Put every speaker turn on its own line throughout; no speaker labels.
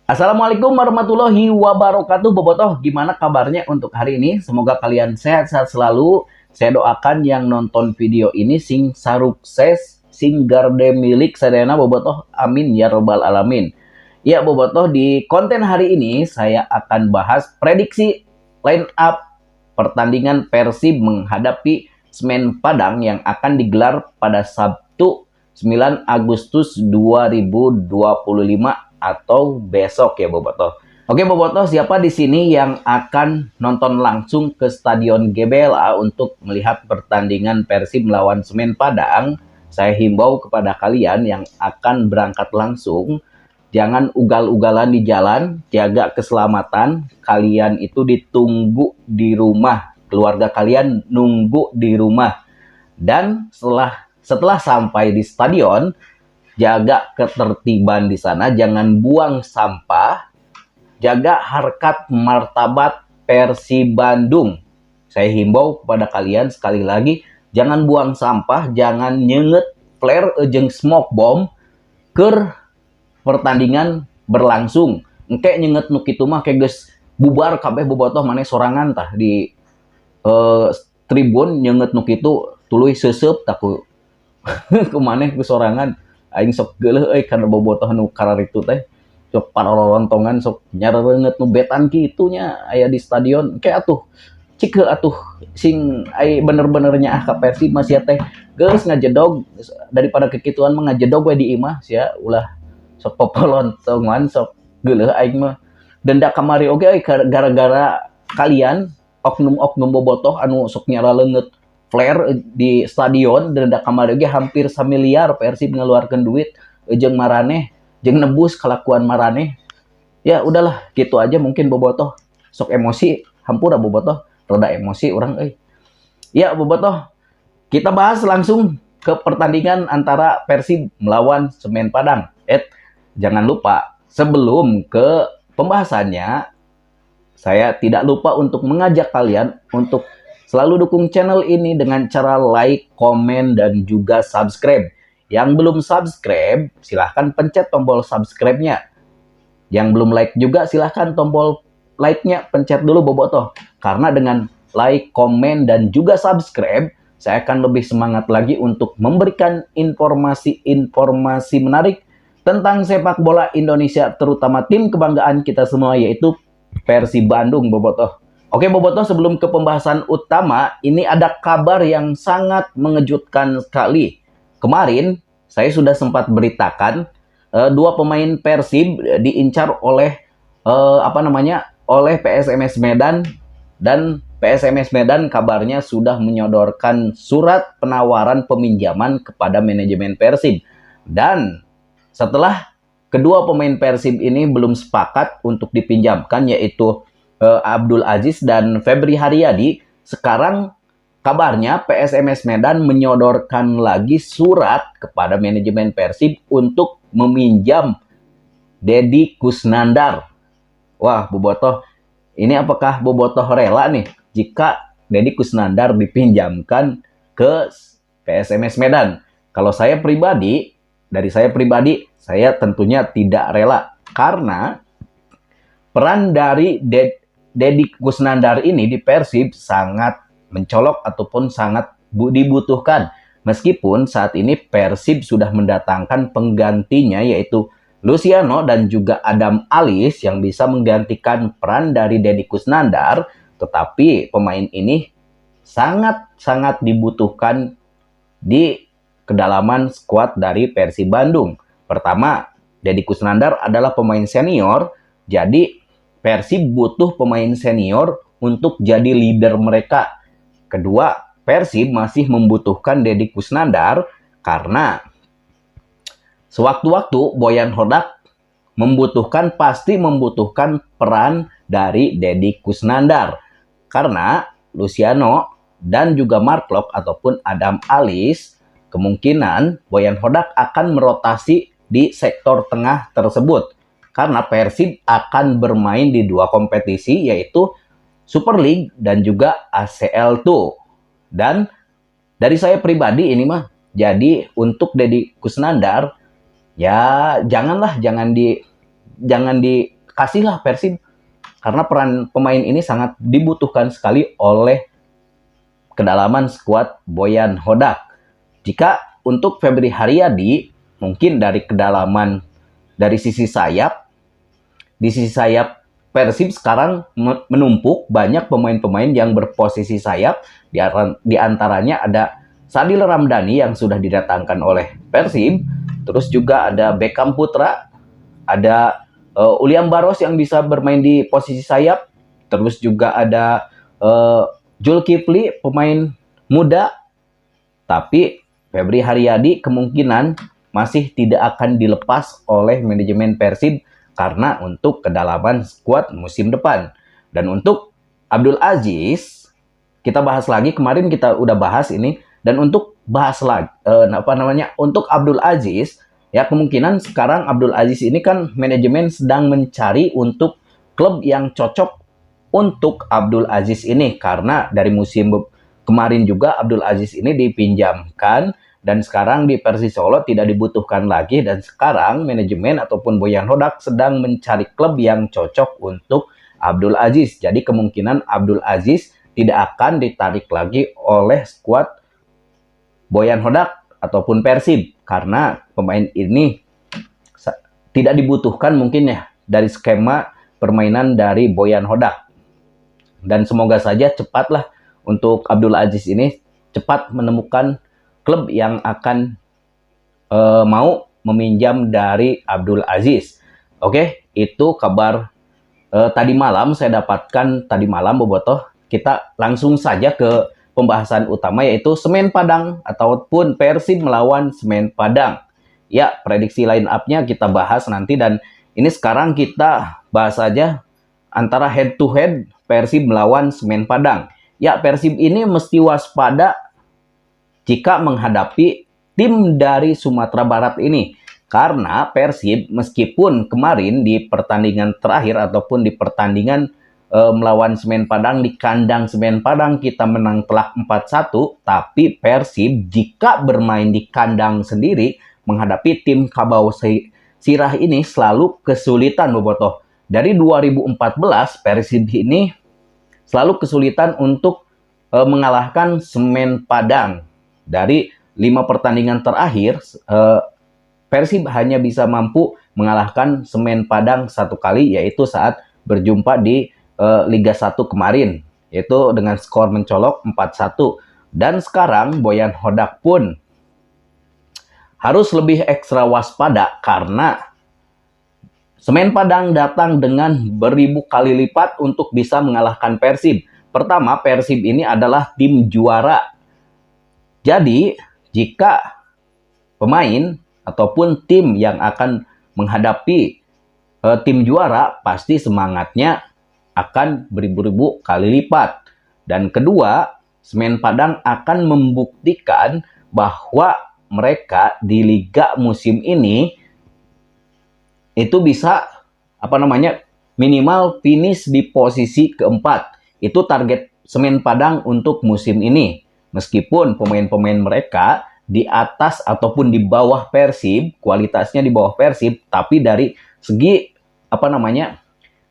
Assalamualaikum warahmatullahi wabarakatuh, Bobotoh. Gimana kabarnya untuk hari ini? Semoga kalian sehat-sehat selalu. Saya doakan yang nonton video ini sing sarukses, sing garde milik sadayana Bobotoh. Amin ya robbal alamin. Ya Bobotoh, di konten hari ini saya akan bahas prediksi line up pertandingan Persib menghadapi Semen Padang yang akan digelar pada Sabtu 9 Agustus 2025 atau besok ya Bobotoh. Oke Bobotoh, siapa di sini yang akan nonton langsung ke Stadion GBLA untuk melihat pertandingan Persib melawan Semen Padang? Saya himbau kepada kalian yang akan berangkat langsung, jangan ugal-ugalan di jalan, jaga keselamatan. Kalian itu ditunggu di rumah, keluarga kalian nunggu di rumah. Dan setelah sampai di stadion, jaga ketertiban di sana, jangan buang sampah, jaga harkat martabat Persib Bandung. Saya himbau kepada kalian sekali lagi, jangan buang sampah, jangan nyenget flare jeung smoke bomb ker pertandingan berlangsung. Engke nyenget nu kitu mah ke geus bubar kabeh Bobotoh, maneh sorangan tah di tribun nyenget nu kitu tuluy seuseup taku ku maneh ku sorangan. Aing sok geuleuh karena bobotoh nu kararitu teh sok parolontongan sok nyarereungeut nu betan kitu nya aya di stadion kayak atuh cik atuh sing ai bener-bener nyaah ka Persib mah sia teh geus ngajedog daripada kekituan mah ngajedog we di imah sia ulah sok popolontongan sok geuleuh aing mah denda kamari oge gara-gara kalian oknum-oknum bobotoh anu sok nyaraleungeut flare di stadion dan kamari ge hampir samiliar Persib ngeluarkan duit jeung maraneh jeung nebus kelakuan maraneh. Ya udahlah gitu aja mungkin Bobotoh sok emosi hampura Bobotoh rada emosi orang Ya Bobotoh, kita bahas langsung ke pertandingan antara Persib melawan Semen Padang. Jangan lupa sebelum ke pembahasannya, saya tidak lupa untuk mengajak kalian untuk selalu dukung channel ini dengan cara like, komen, dan juga subscribe. Yang belum subscribe, silahkan pencet tombol subscribe-nya. Yang belum like juga, silahkan tombol like-nya pencet dulu Bobotoh. Karena dengan like, komen, dan juga subscribe, saya akan lebih semangat lagi untuk memberikan informasi-informasi menarik tentang sepak bola Indonesia, terutama tim kebanggaan kita semua, yaitu Persib Bandung Bobotoh. Oke Bobotoh, sebelum ke pembahasan utama, ini ada kabar yang sangat mengejutkan sekali. Kemarin saya sudah sempat beritakan dua pemain Persib diincar oleh oleh PSMS Medan, dan PSMS Medan kabarnya sudah menyodorkan surat penawaran peminjaman kepada manajemen Persib. Dan setelah kedua pemain Persib ini belum sepakat untuk dipinjamkan, yaitu Abdul Aziz dan Febri Haryadi, sekarang kabarnya PSMS Medan menyodorkan lagi surat kepada manajemen Persib untuk meminjam Deddy Kusnandar. Wah Bobotoh, ini apakah Bobotoh rela nih jika Deddy Kusnandar dipinjamkan ke PSMS Medan? Kalau saya pribadi, saya tentunya tidak rela, karena peran dari Deddy Kusnandar ini di Persib sangat mencolok ataupun sangat dibutuhkan. Meskipun saat ini Persib sudah mendatangkan penggantinya, yaitu Luciano dan juga Adam Alis yang bisa menggantikan peran dari Deddy Kusnandar, tetapi pemain ini sangat dibutuhkan di kedalaman skuad dari Persib Bandung. Pertama, Deddy Kusnandar adalah pemain senior, jadi Persib butuh pemain senior untuk jadi leader mereka. Kedua, Persib masih membutuhkan Deddy Kusnandar karena sewaktu-waktu Boyan Hodak pasti membutuhkan peran dari Deddy Kusnandar. Karena Luciano dan juga Mark Locke ataupun Adam Alis, kemungkinan Boyan Hodak akan merotasi di sektor tengah tersebut. Karena Persib akan bermain di dua kompetisi, yaitu Super League dan juga ACL2. Dan dari saya pribadi ini mah, jadi untuk Deddy Kusnandar, ya jangan jangan dikasihlah Persib, karena peran pemain ini sangat dibutuhkan sekali oleh kedalaman skuad Boyan Hodak. Jika untuk Febri Haryadi, mungkin dari kedalaman dari sisi sayap, di sisi sayap Persib sekarang menumpuk banyak pemain-pemain yang berposisi sayap. Di antaranya ada Sadil Ramdhani yang sudah didatangkan oleh Persib. Terus juga ada Beckham Putra, ada Uliam Baros yang bisa bermain di posisi sayap. Terus juga ada Zulkifli, pemain muda. Tapi Febri Haryadi kemungkinan masih tidak akan dilepas oleh manajemen Persib karena untuk kedalaman skuad musim depan. Dan untuk Abdul Aziz, kita bahas lagi, kemarin kita udah bahas ini. Dan untuk bahas lagi, untuk Abdul Aziz, ya kemungkinan sekarang Abdul Aziz ini kan manajemen sedang mencari untuk klub yang cocok untuk Abdul Aziz ini. Karena dari musim kemarin juga Abdul Aziz ini dipinjamkan, dan sekarang di Persis Solo tidak dibutuhkan lagi, dan sekarang manajemen ataupun Boyan Hodak sedang mencari klub yang cocok untuk Abdul Aziz. Jadi kemungkinan Abdul Aziz tidak akan ditarik lagi oleh skuad Boyan Hodak ataupun Persib, karena pemain ini tidak dibutuhkan mungkin ya dari skema permainan dari Boyan Hodak. Dan semoga saja cepatlah untuk Abdul Aziz ini cepat menemukan klub yang akan mau meminjam dari Abdul Aziz. Oke, itu kabar tadi malam saya dapatkan tadi malam, Bobotoh. Kita langsung saja ke pembahasan utama, yaitu Semen Padang ataupun Persib melawan Semen Padang. Ya, prediksi line up-nya kita bahas nanti, dan ini sekarang kita bahas saja antara head to head Persib melawan Semen Padang. Ya, Persib ini mesti waspada jika menghadapi tim dari Sumatera Barat ini. Karena Persib meskipun kemarin di pertandingan terakhir ataupun di pertandingan melawan Semen Padang di kandang Semen Padang kita menang telak 4-1, tapi Persib jika bermain di kandang sendiri menghadapi tim Kabau Sirah ini selalu kesulitan, Bobotoh. Dari 2014 Persib ini selalu kesulitan untuk mengalahkan Semen Padang. Dari 5 pertandingan terakhir, Persib hanya bisa mampu mengalahkan Semen Padang 1 kali, yaitu saat berjumpa di Liga 1 kemarin, yaitu dengan skor mencolok 4-1. Dan sekarang Boyan Hodak pun harus lebih ekstra waspada karena Semen Padang datang dengan beribu kali lipat untuk bisa mengalahkan Persib. Pertama, Persib ini adalah tim juara. Jadi, jika pemain ataupun tim yang akan menghadapi tim juara, pasti semangatnya akan beribu-ribu kali lipat. Dan kedua, Semen Padang akan membuktikan bahwa mereka di liga musim ini itu bisa minimal finish di posisi keempat. Itu target Semen Padang untuk musim ini. Meskipun pemain-pemain mereka di atas ataupun di bawah Persib, kualitasnya di bawah Persib, tapi dari segi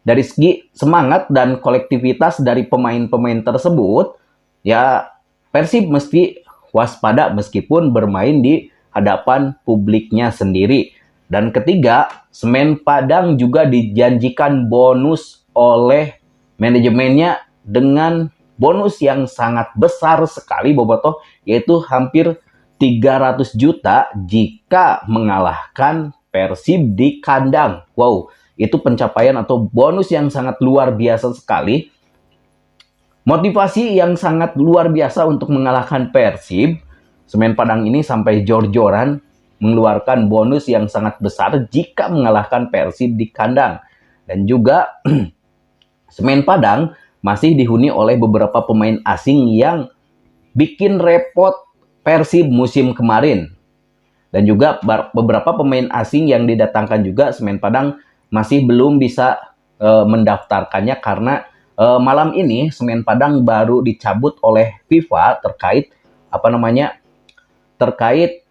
dari segi semangat dan kolektivitas dari pemain-pemain tersebut, ya Persib mesti waspada meskipun bermain di hadapan publiknya sendiri. Dan ketiga, Semen Padang juga dijanjikan bonus oleh manajemennya dengan bonus yang sangat besar sekali, Bobotoh, yaitu hampir 300 juta jika mengalahkan Persib di kandang. Wow, itu pencapaian atau bonus yang sangat luar biasa sekali. Motivasi yang sangat luar biasa untuk mengalahkan Persib. Semen Padang ini sampai jor-joran mengeluarkan bonus yang sangat besar jika mengalahkan Persib di kandang. Dan juga Semen Padang masih dihuni oleh beberapa pemain asing yang bikin repot Persib musim kemarin. Dan juga beberapa pemain asing yang didatangkan juga Semen Padang masih belum bisa mendaftarkannya karena malam ini Semen Padang baru dicabut oleh FIFA terkait terkait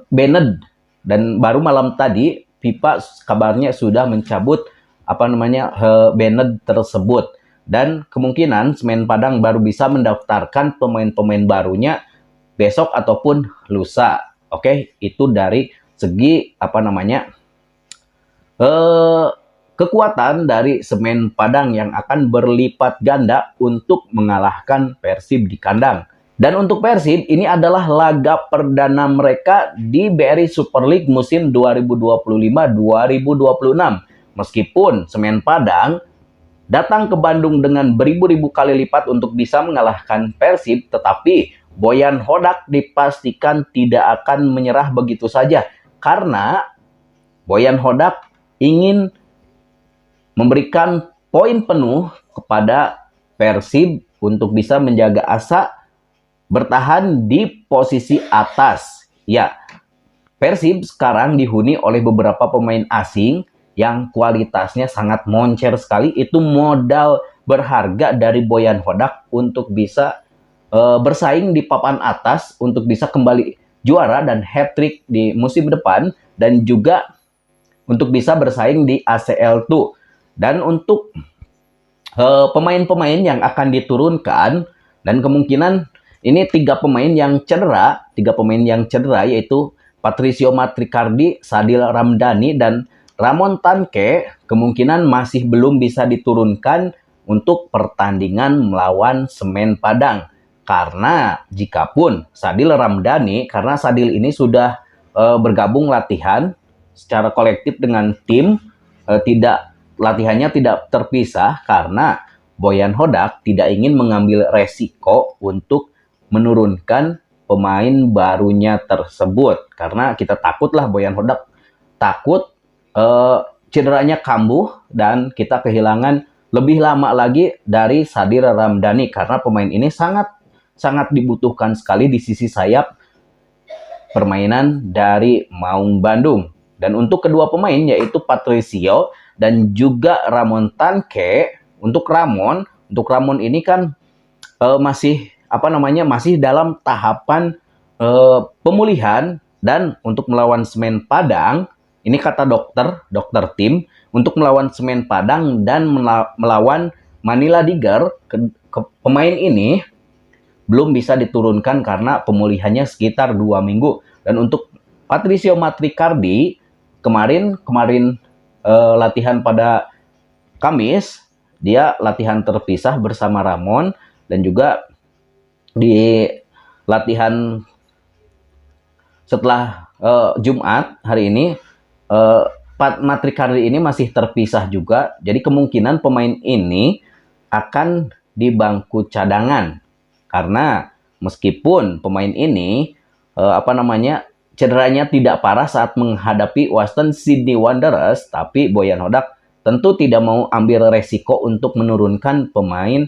banned. Dan baru malam tadi FIFA kabarnya sudah mencabut Bennett tersebut, dan kemungkinan Semen Padang baru bisa mendaftarkan pemain-pemain barunya besok ataupun lusa. Oke, itu dari segi kekuatan dari Semen Padang yang akan berlipat ganda untuk mengalahkan Persib di kandang. Dan untuk Persib, ini adalah laga perdana mereka di BRI Super League musim 2025-2026. Meskipun Semen Padang datang ke Bandung dengan beribu-ribu kali lipat untuk bisa mengalahkan Persib, tetapi Boyan Hodak dipastikan tidak akan menyerah begitu saja. Karena Boyan Hodak ingin memberikan poin penuh kepada Persib untuk bisa menjaga asa bertahan di posisi atas. Ya, Persib sekarang dihuni oleh beberapa pemain asing yang kualitasnya sangat moncer sekali. Itu modal berharga dari Boyan Hodak untuk bisa bersaing di papan atas, untuk bisa kembali juara dan hat-trick di musim depan, dan juga untuk bisa bersaing di ACL2. Dan untuk pemain-pemain yang akan diturunkan, dan kemungkinan ini tiga pemain yang cedera yaitu Patricio Matricardi, Sadil Ramdhani, dan Ramon Tanque kemungkinan masih belum bisa diturunkan untuk pertandingan melawan Semen Padang. Karena jikapun Sadil Ramdhani, karena Sadil ini sudah bergabung latihan secara kolektif dengan tim, latihannya tidak terpisah karena Boyan Hodak tidak ingin mengambil resiko untuk menurunkan pemain barunya tersebut. Karena kita takutlah Boyan Hodak takut cederanya kambuh dan kita kehilangan lebih lama lagi dari Sadil Ramdhani, karena pemain ini sangat dibutuhkan sekali di sisi sayap permainan dari Maung Bandung. Dan untuk kedua pemain yaitu Patricio dan juga Ramon Tanque. Untuk Ramon ini kan masih dalam tahapan pemulihan, dan untuk melawan Semen Padang, ini kata dokter tim, untuk melawan Semen Padang dan melawan Manila Tiger, pemain ini belum bisa diturunkan karena pemulihannya sekitar 2 minggu. Dan untuk Patricio Matricardi, kemarin latihan pada Kamis, dia latihan terpisah bersama Ramon, dan juga di latihan setelah Jumat hari ini, Matricardi ini masih terpisah juga. Jadi kemungkinan pemain ini akan di bangku cadangan, karena meskipun pemain ini cederanya tidak parah saat menghadapi Western Sydney Wanderers, tapi Boyan Hodak tentu tidak mau ambil resiko untuk menurunkan pemain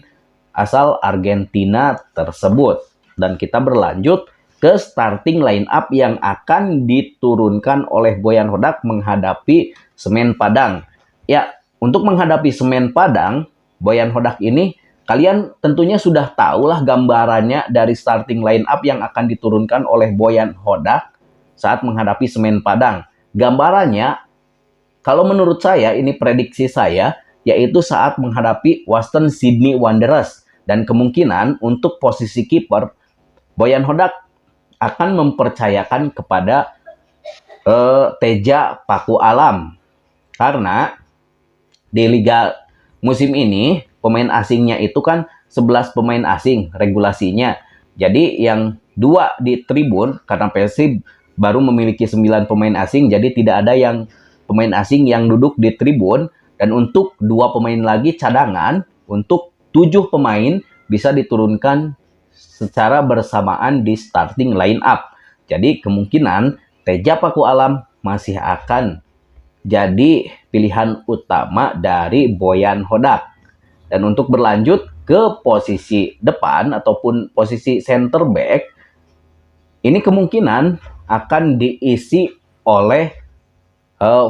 asal Argentina tersebut. Dan kita berlanjut ke starting line up yang akan diturunkan oleh Boyan Hodak menghadapi Semen Padang. Ya, untuk menghadapi Semen Padang, Boyan Hodak ini kalian tentunya sudah tahulah gambarannya dari starting line up yang akan diturunkan oleh Boyan Hodak saat menghadapi Semen Padang. Gambarannya, kalau menurut saya, ini prediksi saya, yaitu saat menghadapi Western Sydney Wanderers. Dan kemungkinan untuk posisi kiper, Boyan Hodak akan mempercayakan kepada Teja Paku Alam. Karena di liga musim ini, pemain asingnya itu kan 11 pemain asing regulasinya. Jadi yang 2 di tribun, karena Persib baru memiliki 9 pemain asing, jadi tidak ada yang pemain asing yang duduk di tribun. Dan untuk 2 pemain lagi cadangan, untuk 7 pemain bisa diturunkan secara bersamaan di starting line up. Jadi kemungkinan Teja Paku Alam masih akan jadi pilihan utama dari Boyan Hodak. Dan untuk berlanjut ke posisi depan ataupun posisi center back, ini kemungkinan akan diisi oleh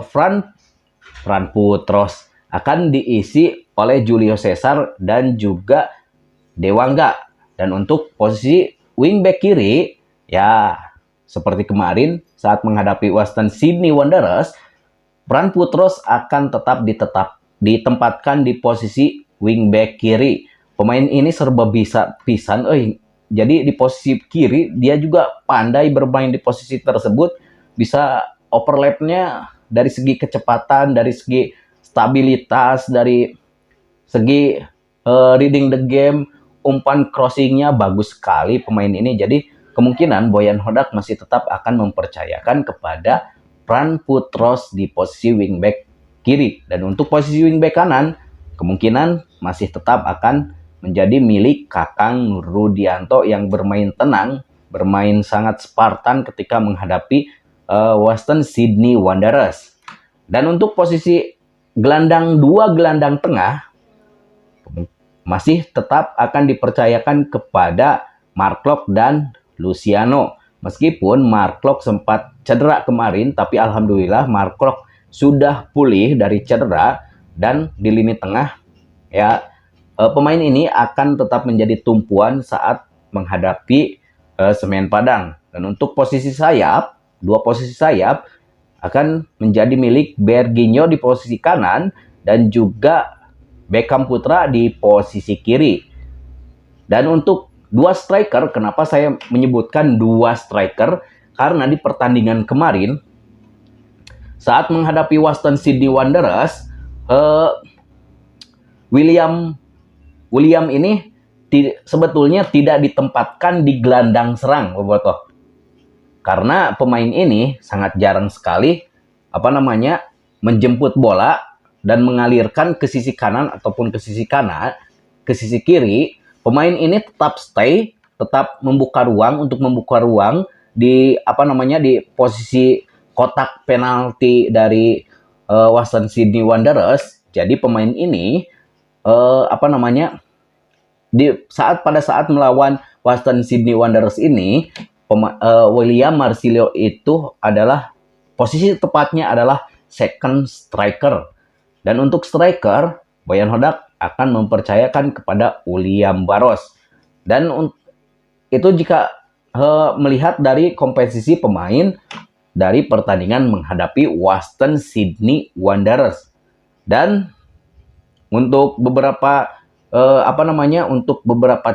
Fran Putros, akan diisi oleh Julio Cesar dan juga Dewangga. Dan untuk posisi wingback kiri, ya seperti kemarin saat menghadapi Western Sydney Wanderers, Pran Putros akan tetap ditempatkan di posisi wingback kiri. Pemain ini serba bisa pisan, jadi di posisi kiri dia juga pandai bermain di posisi tersebut, bisa overlapnya dari segi kecepatan, dari segi stabilitas, dari segi reading the game, umpan crossingnya bagus sekali pemain ini. Jadi kemungkinan Boyan Hodak masih tetap akan mempercayakan kepada Pran Putros di posisi wingback kiri. Dan untuk posisi wingback kanan, kemungkinan masih tetap akan menjadi milik Kakang Rudianto yang bermain tenang, bermain sangat Spartan ketika menghadapi Western Sydney Wanderers. Dan untuk posisi dua gelandang tengah, masih tetap akan dipercayakan kepada Mark Klok dan Luciano. Meskipun Mark Klok sempat cedera kemarin, tapi alhamdulillah Mark Klok sudah pulih dari cedera, dan di lini tengah ya pemain ini akan tetap menjadi tumpuan saat menghadapi Semen Padang. Dan untuk posisi sayap, dua posisi sayap akan menjadi milik Berginho di posisi kanan dan juga Beckham Putra di posisi kiri. Dan untuk dua striker, kenapa saya menyebutkan dua striker? Karena di pertandingan kemarin saat menghadapi Western Sydney Wanderers, William ini sebetulnya tidak ditempatkan di gelandang serang, Bobotoh. Karena pemain ini sangat jarang sekali menjemput bola dan mengalirkan ke sisi kanan ataupun ke sisi kiri. Pemain ini tetap membuka ruang di di posisi kotak penalti dari Western Sydney Wanderers. Jadi pemain ini pada saat melawan Western Sydney Wanderers ini, William Marcilio itu adalah posisi tepatnya adalah second striker. Dan untuk striker, Boyan Hodak akan mempercayakan kepada William Barros. Dan itu jika melihat dari komposisi pemain dari pertandingan menghadapi Western Sydney Wanderers. Dan untuk beberapa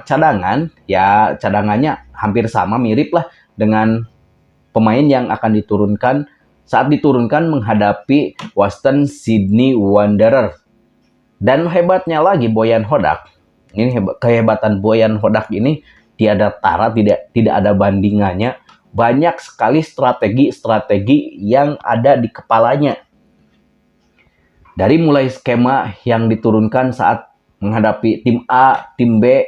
cadangan, ya cadangannya hampir sama, mirip lah dengan pemain yang akan diturunkan saat diturunkan menghadapi Western Sydney Wanderers. Dan hebatnya lagi Boyan Hodak, kehebatan Boyan Hodak ini tiada tara, tidak ada bandingannya. Banyak sekali strategi yang ada di kepalanya. Dari mulai skema yang diturunkan saat menghadapi tim A, tim B,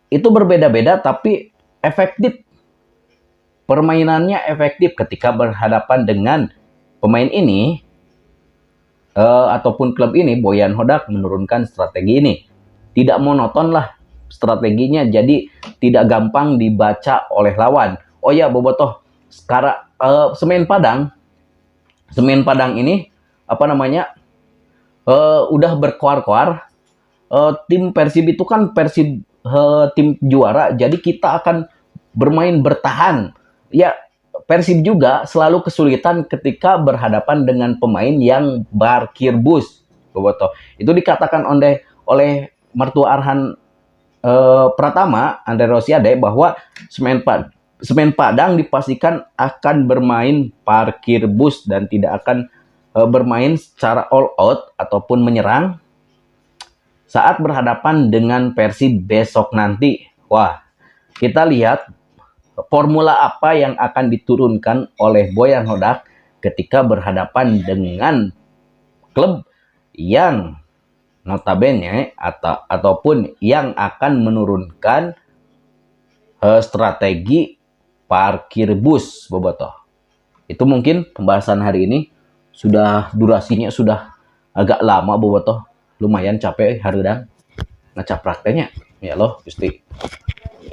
itu berbeda-beda tapi efektif. Permainannya efektif ketika berhadapan dengan pemain ini ataupun klub ini. Boyan Hodak menurunkan strategi ini. Tidak monoton lah strateginya, jadi tidak gampang dibaca oleh lawan. Oh ya, Bobotoh, sekarang Semen Padang ini udah berkoar-koar. Tim Persib itu kan tim juara, jadi kita akan bermain bertahan. Ya, Persib juga selalu kesulitan ketika berhadapan dengan pemain yang parkir bus, Bobotoh. Itu dikatakan oleh mertua Arhan Pratama, Andre Rosiade, bahwa Semen Padang dipastikan akan bermain parkir bus dan tidak akan bermain secara all out ataupun menyerang saat berhadapan dengan Persib besok nanti. Wah, kita lihat formula apa yang akan diturunkan oleh Boyan Hodak ketika berhadapan dengan klub yang notabene ataupun yang akan menurunkan strategi parkir bus, Bobotoh. Itu mungkin pembahasan hari ini. Durasinya sudah agak lama, Bobotoh. Lumayan capek hareudang ngaca prakteknya. Ya loh, Gusti.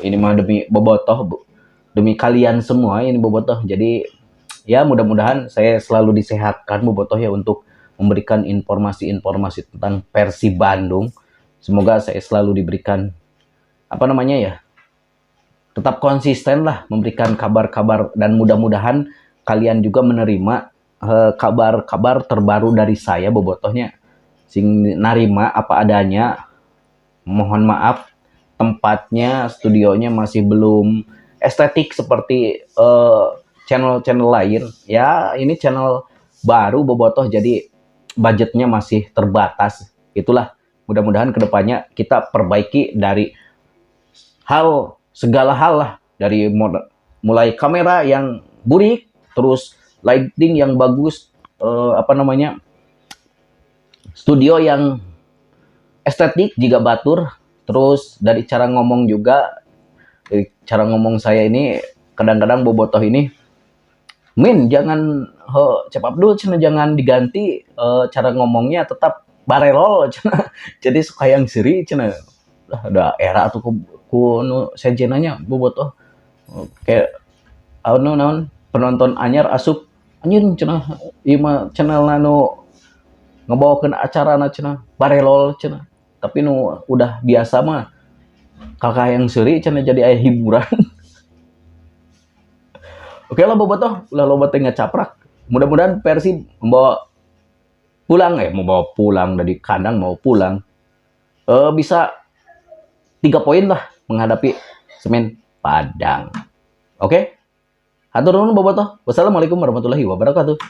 Ini mah demi Bobotoh, demi kalian semua ini, Bobotoh. Jadi ya mudah-mudahan saya selalu disehatkan, Bobotoh, ya, untuk memberikan informasi-informasi tentang Persib Bandung. Semoga saya selalu diberikan tetap konsisten lah memberikan kabar-kabar, dan mudah-mudahan kalian juga menerima kabar-kabar terbaru dari saya bobotohnya sing narima apa adanya. Mohon maaf, tempatnya, studionya masih belum estetik seperti channel-channel lain. Ya, ini channel baru bobotoh, jadi budgetnya masih terbatas. Itulah, mudah-mudahan kedepannya kita perbaiki dari segala hal lah, dari mulai kamera yang burik, terus lighting yang bagus, studio yang estetik jika batur, terus dari cara ngomong juga. Dari cara ngomong saya ini kadang-kadang bobotoh ini, Min jangan Cep Abdul cina jangan diganti, cara ngomongnya tetap barelol cina. Jadi suka yang seri cina. Ada era tuh ku nu sejenanya bobotoh kayak naon penonton anyar asup anjing cina ieu mah channel nu ngebawakeun acara na cina barelol cina. Tapi nu udah biasa mah kakak yang seri cina jadi ayah hiburan. Oke lah bobotoh, ulah loba teh ngacaprak. Mudah-mudahan Persib membawa pulang dari kandang mau pulang. Bisa 3 poin lah menghadapi Semen Padang. Oke? Hatur nuhun bobotoh. Wassalamualaikum warahmatullahi wabarakatuh.